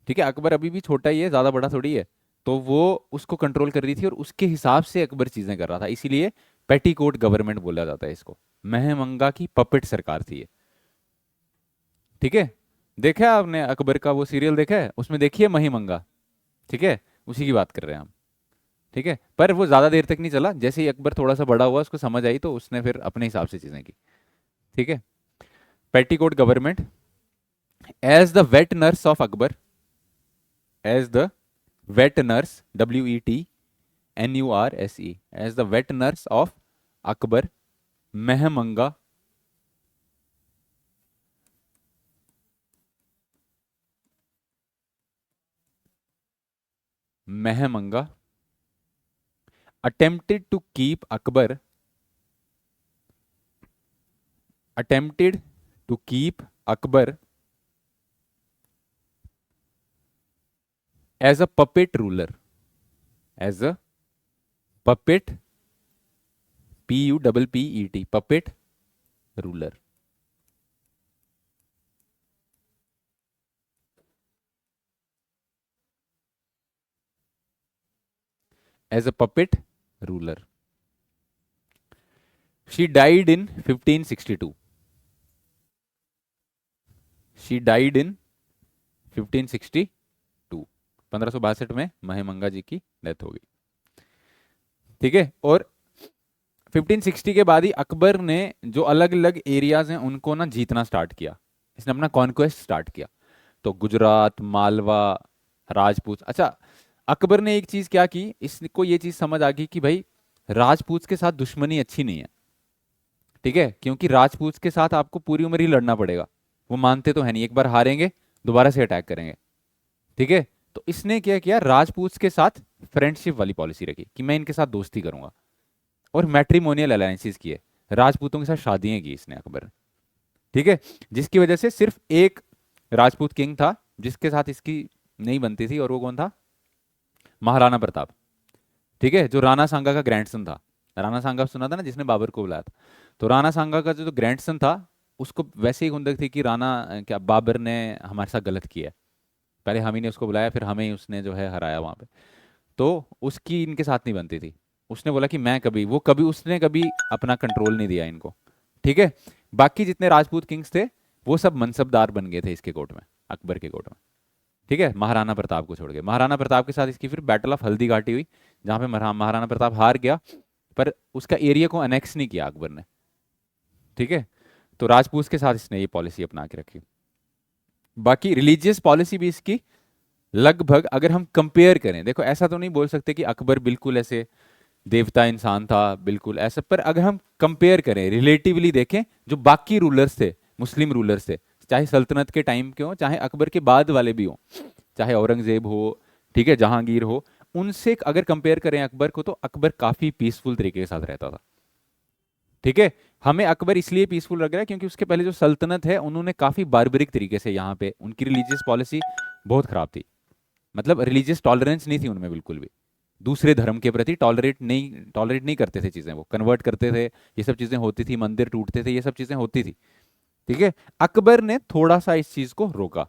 ठीक है, अकबर अभी भी छोटा ही है, ज्यादा बड़ा थोड़ी है, तो वो उसको कंट्रोल कर रही थी और उसके हिसाब से अकबर चीजें कर रहा था, इसीलिए पेटीकोट गवर्नमेंट बोला जाता है इसको। महमंगा की पपेट सरकार थी ये। ठीक है, देखा है आपने अकबर का वो सीरियल देखा है, उसमें देखिए महिमंगा। ठीक है, उसी की बात कर रहे हैं हम। ठीक है, पर वो ज्यादा देर तक नहीं चला, जैसे ही अकबर थोड़ा सा बड़ा हुआ उसको समझ आई तो उसने फिर अपने हिसाब से चीजें की। ठीक है, petticoat government as the wet nurse of Akbar, as the wet nurse, WETNURSE, as the wet nurse of Akbar, Maham Anga, Maham Anga attempted to keep Akbar, attempted to keep Akbar as a puppet ruler, as a puppet, PUPPET, puppet ruler, as a puppet ruler. She died in 1562। She died in 1562। 1562 में महिमंगा जी की death हो गई। ठीक है, और 1560 के बाद ही अकबर ने जो अलग अलग एरियाज हैं उनको ना जीतना स्टार्ट किया। इसने अपना कॉन्क्वेस्ट स्टार्ट किया। तो गुजरात, मालवा, राजपूत। अच्छा, अकबर ने एक चीज क्या की, इसको ये चीज समझ आ गई कि भाई राजपूत के साथ दुश्मनी अच्छी नहीं है। ठीक है, क्योंकि राजपूत के साथ आपको पूरी उम्र ही लड़ना पड़ेगा। वो मानते तो है नहीं, एक बार हारेंगे दोबारा से अटैक करेंगे। ठीक है, तो इसने क्या किया, राजपूत के साथ फ्रेंडशिप वाली पॉलिसी रखी कि मैं इनके साथ दोस्ती करूंगा। और मैट्रिमोनियल अलायंसेस किए, राजपूतों के साथ शादियां की इसने अकबर ने। ठीक है, जिसकी वजह से सिर्फ एक राजपूत किंग था जिसके साथ इसकी नहीं बनती थी, और वो कौन था, महाराणा प्रताप। ठीक है, जो राणा सांगा का ग्रैंडसन था। राणा सांगा सुना था ना, जिसने बाबर को बुलाया था। तो राणा सांगा का जो ग्रैंडसन था, उसको वैसे ही खुंदक थी कि राणा क्या बाबर ने हमारे साथ गलत किया है। पहले हम ही ने उसको बुलाया, फिर हमें ही उसने जो है हराया वहां पे। तो उसकी इनके साथ नहीं बनती थी। उसने बोला कि मैं कभी, वो कभी उसने कभी अपना कंट्रोल नहीं दिया इनको। ठीक है, बाकी जितने राजपूत किंग्स थे वो सब मनसबदार बन गए थे इसके कोर्ट में, अकबर के कोर्ट में। ठीक है, महाराणा प्रताप को छोड़ के। महाराणा प्रताप के साथ इसकी फिर बैटल ऑफ हल्दी घाटी हुई, जहां पे महाराणा प्रताप हार गया, पर उसका एरिया को अनेक्स नहीं किया अकबर ने। ठीक है, तो राजपूत के साथ इसने ये पॉलिसी अपना के रखी। बाकी रिलीजियस पॉलिसी भी इसकी लगभग, अगर हम कंपेयर करें, देखो ऐसा तो नहीं बोल सकते कि अकबर बिल्कुल ऐसे देवता इंसान था बिल्कुल ऐसा, पर अगर हम कंपेयर करें, रिलेटिवली देखें, जो बाकी रूलर्स थे, मुस्लिम रूलर्स थे, चाहे सल्तनत के टाइम के हो, चाहे अकबर के बाद वाले भी हो, चाहे औरंगजेब हो, ठीक है, जहांगीर हो, उनसे अगर कंपेयर करें अकबर को, तो अकबर काफी पीसफुल तरीके के साथ रहता था। ठीक है, हमें अकबर इसलिए पीसफुल लग रहा है क्योंकि उसके पहले जो सल्तनत है उन्होंने काफी बारबरिक तरीके से, यहाँ पे उनकी रिलीजियस पॉलिसी बहुत खराब थी। मतलब रिलीजियस टॉलरेंस नहीं थी उनमें बिल्कुल भी। दूसरे धर्म के प्रति टॉलरेट नहीं करते थे चीजें, वो कन्वर्ट करते थे, ये सब चीजें होती थी, मंदिर टूटते थे, ये सब चीजें होती थी। ठीक है, अकबर ने थोड़ा सा इस चीज को रोका।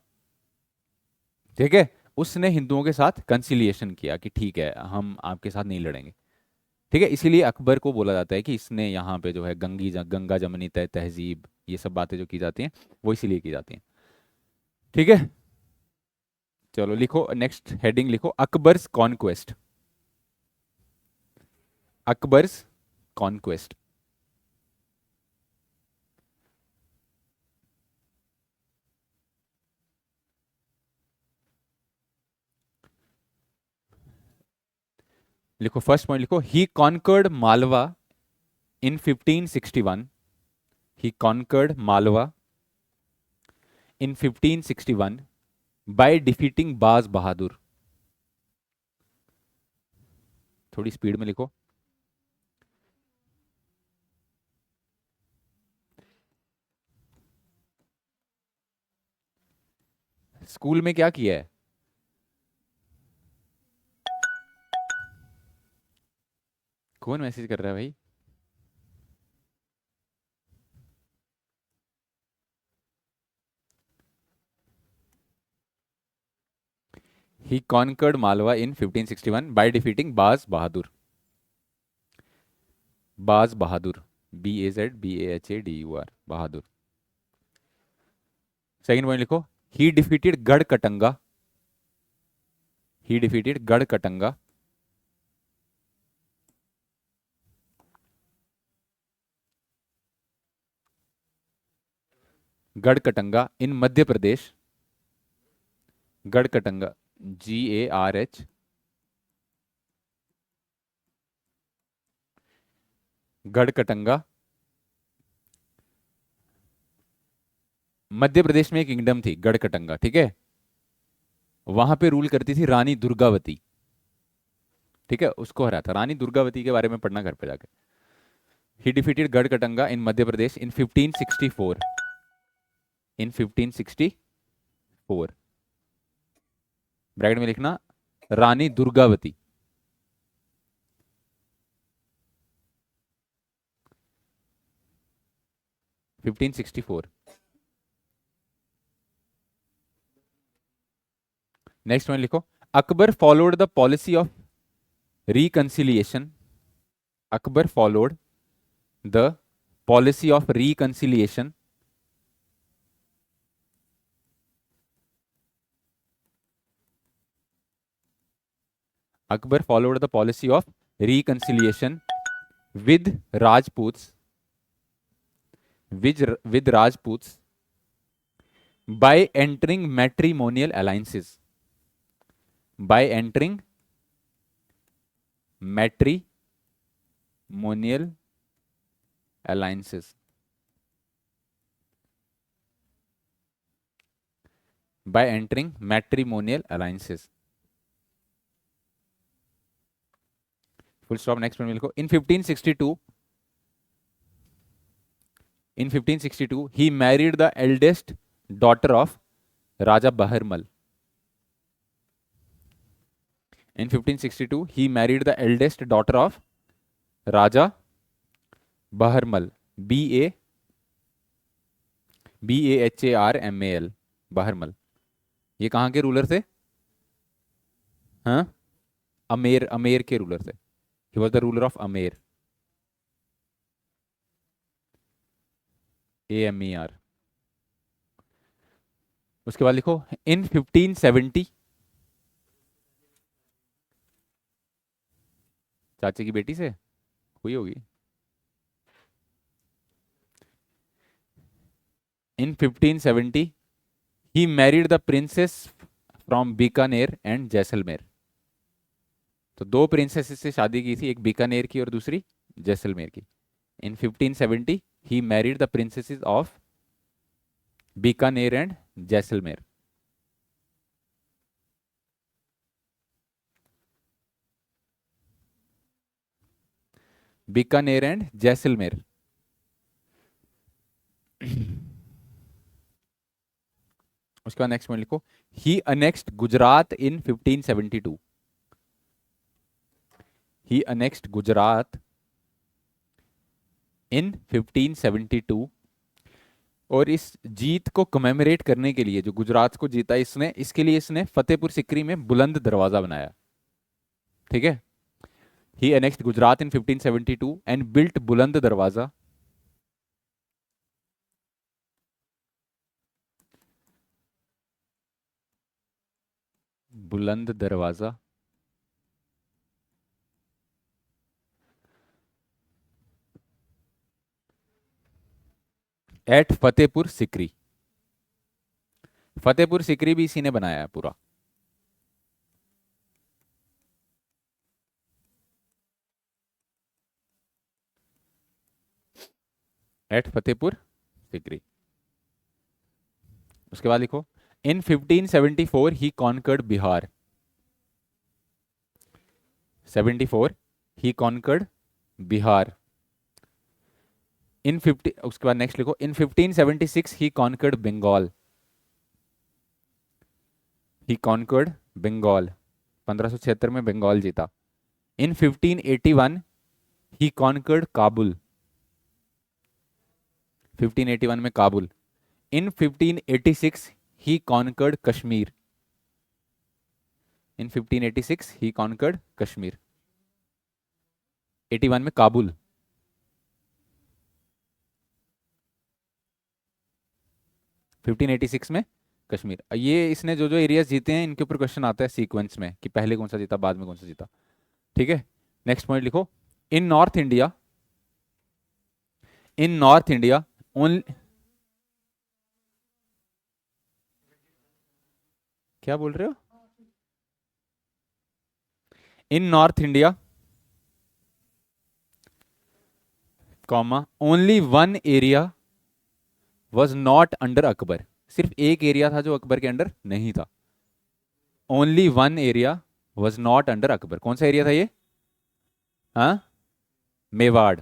ठीक है, उसने हिंदुओं के साथ कंसिलिएशन किया कि ठीक है हम आपके साथ नहीं लड़ेंगे। ठीक है, इसीलिए अकबर को बोला जाता है कि इसने यहाँ पे जो है गंगा जमनी तहजीब, ये सब बातें जो की जाती हैं वो इसीलिए की जाती हैं। ठीक है, चलो लिखो, नेक्स्ट हेडिंग लिखो, अकबर्स कॉन्क्वेस्ट। अकबर्स कॉन्क्वेस्ट। लिखो, फर्स्ट पॉइंट लिखो, he conquered Malwa in 1561। He conquered Malwa in 1561 by defeating Baz Bahadur. थोड़ी स्पीड में लिखो। स्कूल में क्या किया है? कौन मैसेज कर रहा है भाई? He conquered Malwa in 1561 by defeating Baz Bahadur. Baz Bahadur, BAZBAHADUR, Bahadur. Second point लिखो, he defeated Garh Katanga. He defeated Garh Katanga Garh Katanga in Madhya Pradesh. Garh Katanga, GARH, Garh Katanga Madhya Pradesh में एक किंगडम थी गढ़ कटंगा। ठीक है, वहां पे रूल करती थी रानी दुर्गावती। ठीक है, उसको हरा था, रानी दुर्गावती के बारे में पढ़ना घर पे जाके। ही defeated Garh Katanga in Madhya Pradesh in 1564। In 1564, bracket में लिखना रानी दुर्गावती। 1564। नेक्स्ट में लिखो, Akbar followed the policy of reconciliation. Akbar followed the policy of reconciliation, Akbar followed the policy of reconciliation with Rajputs, with Rajputs by entering matrimonial alliances. By entering matrimonial alliances. By entering matrimonial alliances. Full stop. Next one will go. In 1562, he married the eldest daughter of Raja Baharmal. In 1562, he married the eldest daughter of Raja Baharmal. Barmal. Baharmal. ये कहाँ के ruler थे? हाँ, अमेर के ruler थे. He was the ruler of Amer. AMER. उसके बाद लिखो इन 1570, चाचे की बेटी से हुई होगी. In 1570, he married the princess from Bikaner and Jaisalmer. तो दो प्रिंसेसेस से शादी की थी, एक बीकानेर की और दूसरी जैसलमेर की. इन 1570 he married the princesses of Bikaner and Jaisalmer. Bikaner and Jaisalmer. उसके बाद नेक्स्ट पॉइंट लिखो. ही annexed Gujarat in 1572. He annexed Gujarat in 1572. और इस जीत को कमेमोरेट करने के लिए, जो गुजरात को जीता इसने, इसके लिए इसने फतेहपुर सिकरी में बुलंद दरवाजा बनाया. ठीक है. He annexed Gujarat in 1572 and built Buland Darwaza. Buland Darwaza at Fatehpur Sikri. Fatehpur Sikri भी इसी ने बनाया है पूरा. एट फतेहपुर सिकरी. उसके बाद लिखो in 1574 he conquered Bihar. 74 he conquered Bihar. In 50. उसके बाद नेक्स्ट लिखो in 1576 he conquered Bengal. He conquered Bengal. 1576 में बंगाल जीता. इन 1581 ही कॉन्कर्ड काबुल. 1581 में Kabul. In 1586 he conquered Kashmir. In 1586 he conquered Kashmir. 81 में काबुल. फिफ्टीन 1886 में कश्मीर. ये इसने जो जो एरियाज जीते हैं इनके ऊपर क्वेश्चन आता है सीक्वेंस में कि पहले कौन सा जीता बाद में कौन सा जीता. ठीक है. नेक्स्ट पॉइंट लिखो in north India. In north India only. क्या बोल रहे हो? In north India comma only one area was not under Akbar. सिर्फ एक एरिया था जो अकबर के अंडर नहीं था. Only one area was not under Akbar. कौन सा एरिया था ये? हाँ, Mewar.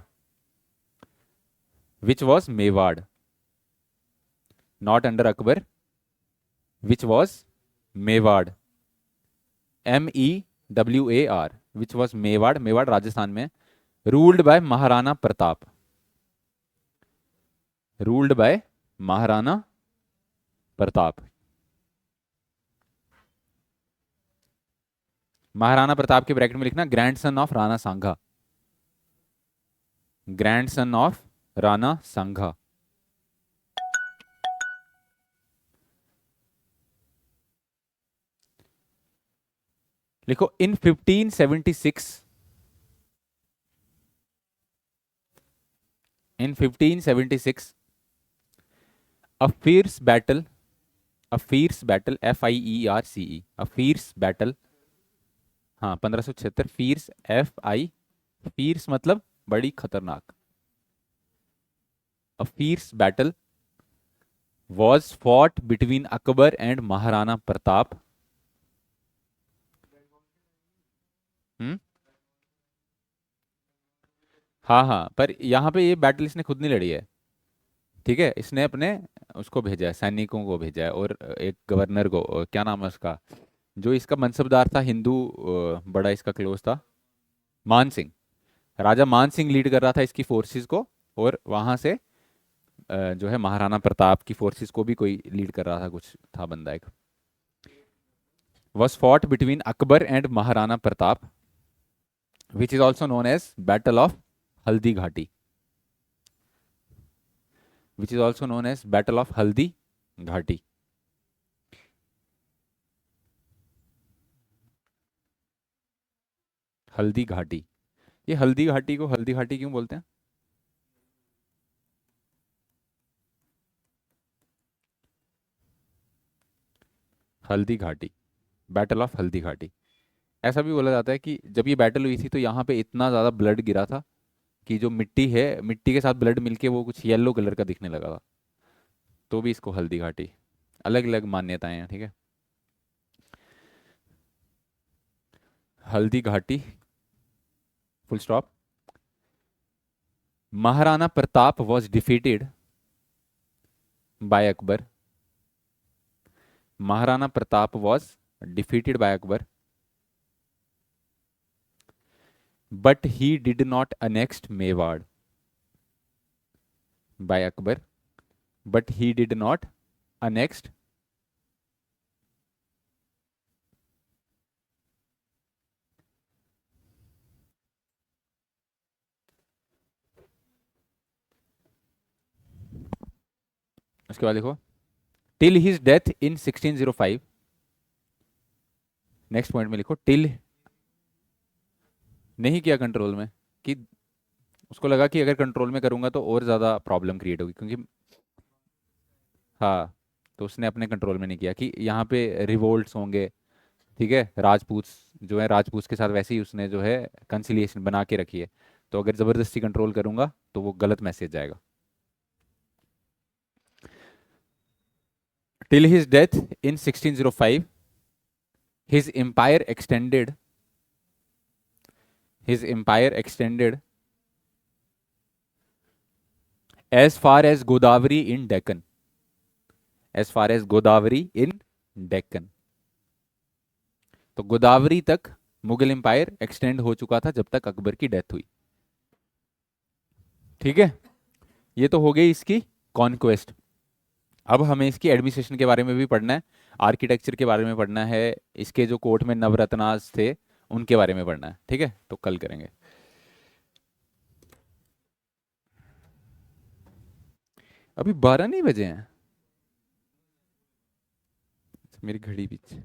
Which was Mewar. Not under Akbar, which was Mewar. MEWAR. Which was Mewar. Mewar Rajasthan में. Ruled by Maharana Pratap. Ruled by Maharana Pratap. Maharana Pratap के ब्रैकेट में लिखना grandson of Rana Sanga. Grandson of Rana Sanga. लिखो in 1576, in 1576 a fierce battle, a fierce battle, FIERCE, a fierce battle, हाँ 1576, fierce FI, fierce मतलब बड़ी खतरनाक, a fierce battle was fought between Akbar and Maharana Pratap. Hmm. हाँ हाँ, पर यहाँ पे ये बैटल इसने खुद नहीं लड़ी है, ठीक है, इसने अपने उसको भेजा है, सैनिकों को भेजा है, और एक गवर्नर को, क्या नाम है उसका, जो इसका मनसबदार था, हिंदू, बड़ा इसका क्लोज था, मान सिंह, राजा मान सिंह लीड कर रहा था इसकी फोर्सेस को, और वहां से जो है महाराणा प्रताप की फोर्सेस को भी कोई लीड कर रहा था, कुछ था बंदा एक। Was fought between Akbar and Maharana Pratap, which is also known as battle of Haldighati, which is also known as battle of Haldighati. Haldi Ghati, ये हल्दी घाटी को हल्दी घाटी क्यों बोलते हैं? Haldi Ghati, battle of Haldi Ghati. ऐसा भी बोला जाता है कि जब ये बैटल हुई थी तो यहाँ पे इतना ज़्यादा ब्लड गिरा था कि जो मिट्टी है, मिट्टी के साथ ब्लड मिलके वो कुछ येलो कलर का दिखने लगा था, तो भी इसको हल्दी घाटी। अलग अलग मान्यताएं हैं, ठीक है। Haldighati, full stop. Maharana Pratap was defeated by Akbar, Maharana Pratap was defeated by Akbar, but he did not annex Mewar, by Akbar, but he did not annex. उसके बाद देखो, till his death in 1605, next point में लिखो टिल, नहीं किया कंट्रोल में, कि उसको लगा कि अगर कंट्रोल में करूंगा तो और ज़्यादा प्रॉब्लम क्रिएट होगी, क्योंकि हाँ, तो उसने अपने कंट्रोल में नहीं किया कि यहाँ पे रिवोल्ट्स होंगे, ठीक है, राजपूत जो है, राजपूत के साथ वैसे ही उसने जो है कंसिलिएशन बना के रखी है, तो अगर ज़बरदस्ती कंट्रोल करूंगा तो वो गलत मैसेज जाएगा। Till his death in 1605 his empire extended, his empire extended as far as Godavari in Deccan, as far as Godavari in Deccan, तो गोदावरी तक मुगल एम्पायर एक्सटेंड हो चुका था जब तक अकबर की डेथ हुई, ठीक है। ये तो हो गई इसकी कॉन्क्वेस्ट। अब हमें इसकी एडमिनिस्ट्रेशन के बारे में भी पढ़ना है, आर्किटेक्चर के बारे में पढ़ना है, इसके जो कोर्ट में नवरत्नास थे उनके बारे में पढ़ना है, ठीक है, तो कल करेंगे। अभी 12 नहीं बजे हैं, मेरी घड़ी पीछे।